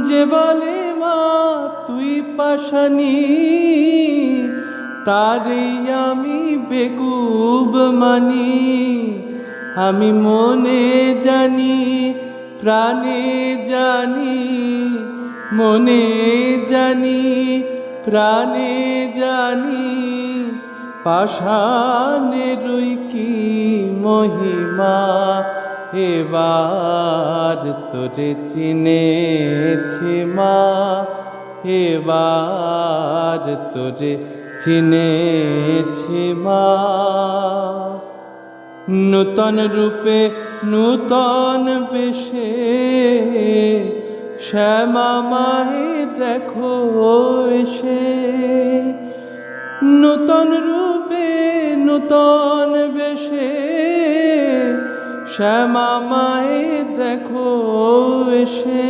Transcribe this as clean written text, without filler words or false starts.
যে বলে মা তুই পাশানি, তারেই আমি বেকুব মানি। আমি মনে জানি প্রাণে জানি, মনে জানি প্রাণে জানি, পাষাণেরই কি মহিমা। এবার তোরে চিনেছি মা, এবার তোরে চিনেছি মা। নূতন রূপে নূতন বেশে শ্যামা মায়ে দেখো এসে। নূতন রূপে নূতন বেশে শ্যামা মায়ে দেখো এসে।